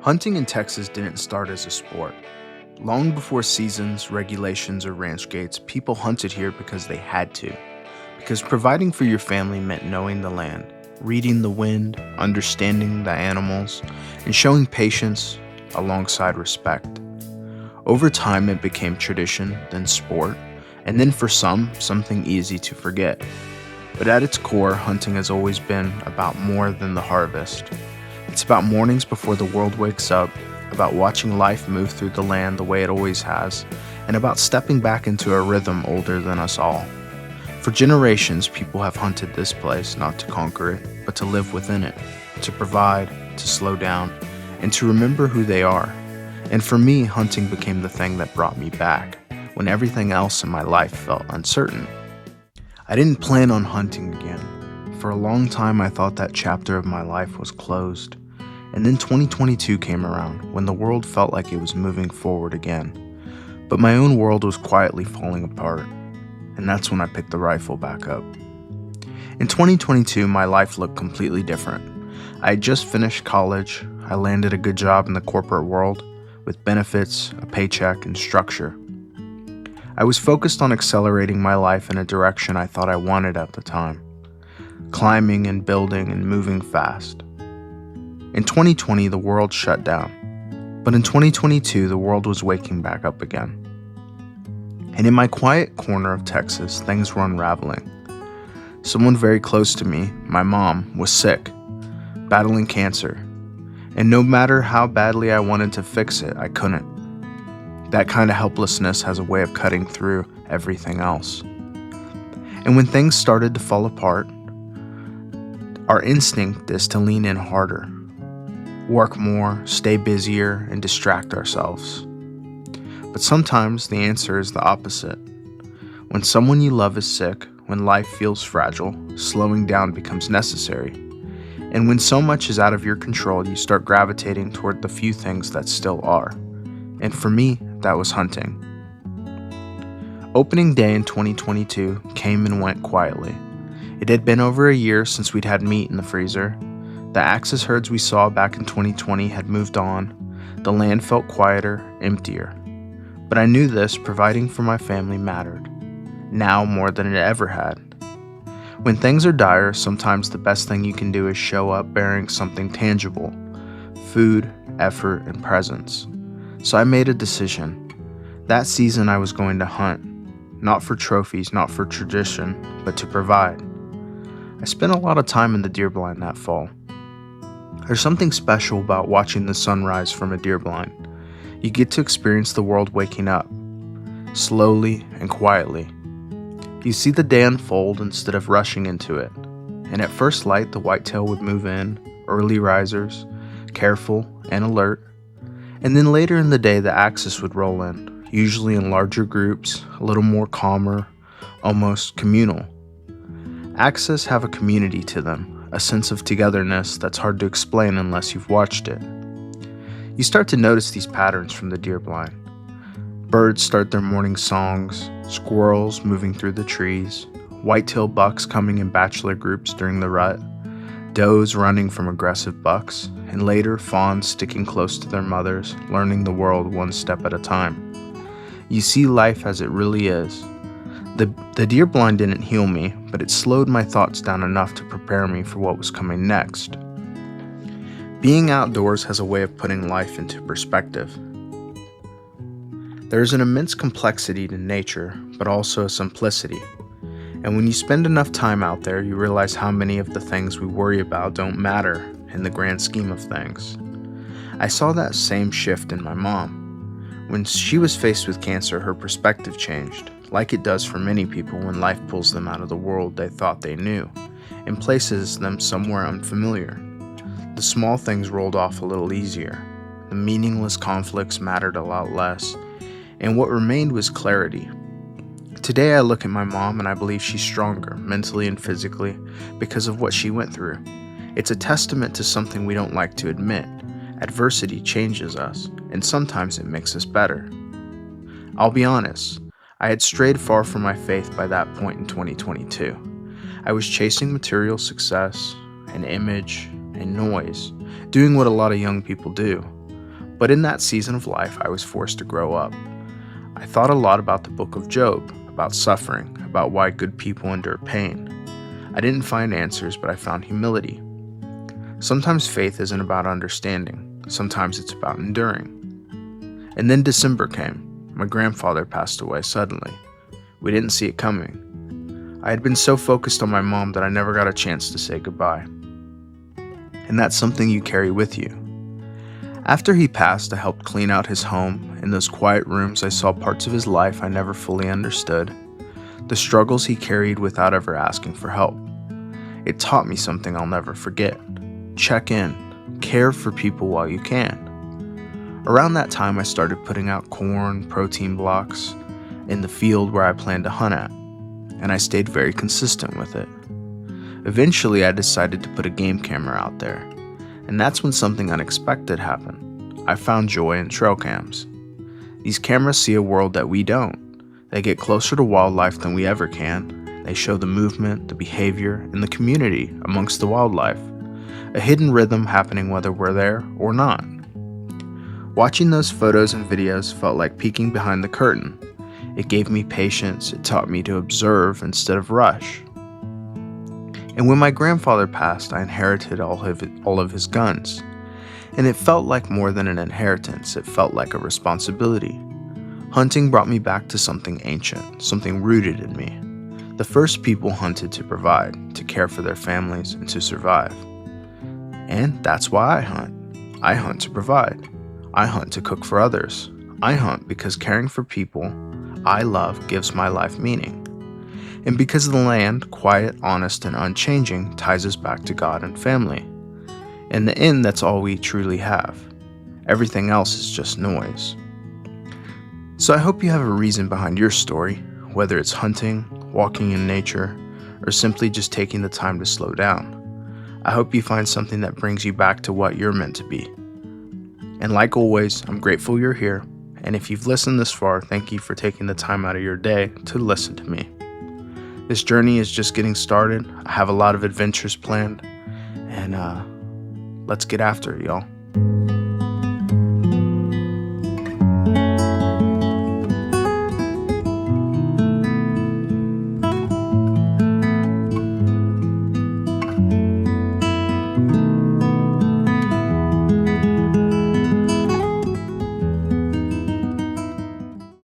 Hunting in Texas didn't start as a sport. Long before seasons, regulations, or ranch gates, people hunted here because they had to. Because providing for your family meant knowing the land, reading the wind, understanding the animals, and showing patience alongside respect. Over time, it became tradition, then sport, and then for some, something easy to forget. But at its core, hunting has always been about more than the harvest. It's about mornings before the world wakes up, about watching life move through the land the way it always has, and about stepping back into a rhythm older than us all. For generations, people have hunted this place not to conquer it, but to live within it, to provide, to slow down, and to remember who they are. And for me, hunting became the thing that brought me back, when everything else in my life felt uncertain. I didn't plan on hunting again. For a long time, I thought that chapter of my life was closed. And then 2022 came around, when the world felt like it was moving forward again. But my own world was quietly falling apart, and that's when I picked the rifle back up. In 2022, my life looked completely different. I had just finished college, I landed a good job in the corporate world, with benefits, a paycheck, and structure. I was focused on accelerating my life in a direction I thought I wanted at the time. Climbing and building and moving fast. In 2020, the world shut down. But in 2022, the world was waking back up again. And in my quiet corner of Texas, things were unraveling. Someone very close to me, my mom, was sick, battling cancer. And no matter how badly I wanted to fix it, I couldn't. That kind of helplessness has a way of cutting through everything else. And when things started to fall apart, our instinct is to lean in harder, work more, stay busier, and distract ourselves. But sometimes the answer is the opposite. When someone you love is sick, when life feels fragile, slowing down becomes necessary. And when so much is out of your control, you start gravitating toward the few things that still are. And for me, that was hunting. Opening day in 2022 came and went quietly. It had been over a year since we'd had meat in the freezer. The axis herds we saw back in 2020 had moved on. The land felt quieter, emptier. But I knew this, providing for my family, mattered. Now more than it ever had. When things are dire, sometimes the best thing you can do is show up bearing something tangible. Food, effort, and presence. So I made a decision. That season I was going to hunt. Not for trophies, not for tradition, but to provide. I spent a lot of time in the deer blind that fall. There's something special about watching the sunrise from a deer blind. You get to experience the world waking up, slowly and quietly. You see the day unfold instead of rushing into it. And at first light, the whitetail would move in, early risers, careful and alert. And then later in the day, the axis would roll in, usually in larger groups, a little more calmer, almost communal. Axis have a community to them, a sense of togetherness that's hard to explain unless you've watched it. You start to notice these patterns from the deer blind. Birds start their morning songs, squirrels moving through the trees, whitetail bucks coming in bachelor groups during the rut, does running from aggressive bucks, and later fawns sticking close to their mothers, learning the world one step at a time. You see life as it really is. The deer blind didn't heal me, but it slowed my thoughts down enough to prepare me for what was coming next. Being outdoors has a way of putting life into perspective. There is an immense complexity to nature, but also a simplicity. And when you spend enough time out there, you realize how many of the things we worry about don't matter in the grand scheme of things. I saw that same shift in my mom. When she was faced with cancer, her perspective changed, like it does for many people when life pulls them out of the world they thought they knew, and places them somewhere unfamiliar. The small things rolled off a little easier. The meaningless conflicts mattered a lot less, and what remained was clarity. Today I look at my mom and I believe she's stronger, mentally and physically, because of what she went through. It's a testament to something we don't like to admit. Adversity changes us, and sometimes it makes us better. I'll be honest, I had strayed far from my faith by that point in 2022. I was chasing material success, an image, and noise, doing what a lot of young people do. But in that season of life, I was forced to grow up. I thought a lot about the book of Job, about suffering, about why good people endure pain. I didn't find answers, but I found humility. Sometimes faith isn't about understanding. Sometimes it's about enduring. And then December came. My grandfather passed away suddenly. We didn't see it coming. I had been so focused on my mom that I never got a chance to say goodbye. And that's something you carry with you. After he passed, I helped clean out his home. In those quiet rooms, I saw parts of his life I never fully understood, the struggles he carried without ever asking for help. It taught me something I'll never forget. Check in, care for people while you can. Around that time, I started putting out corn, protein blocks in the field where I planned to hunt at, and I stayed very consistent with it. Eventually, I decided to put a game camera out there. And that's when something unexpected happened. I found joy in trail cams. These cameras see a world that we don't. They get closer to wildlife than we ever can. They show the movement, the behavior, and the community amongst the wildlife. A hidden rhythm happening whether we're there or not. Watching those photos and videos felt like peeking behind the curtain. It gave me patience. It taught me to observe instead of rush. And when my grandfather passed, I inherited all of his guns. And it felt like more than an inheritance, it felt like a responsibility. Hunting brought me back to something ancient, something rooted in me. The first people hunted to provide, to care for their families, and to survive. And that's why I hunt. I hunt to provide. I hunt to cook for others. I hunt because caring for people I love gives my life meaning. And because the land, quiet, honest, and unchanging, ties us back to God and family. In the end, that's all we truly have. Everything else is just noise. So I hope you have a reason behind your story, whether it's hunting, walking in nature, or simply just taking the time to slow down. I hope you find something that brings you back to what you're meant to be. And like always, I'm grateful you're here. And if you've listened this far, thank you for taking the time out of your day to listen to me. This journey is just getting started. I have a lot of adventures planned, and let's get after it, y'all.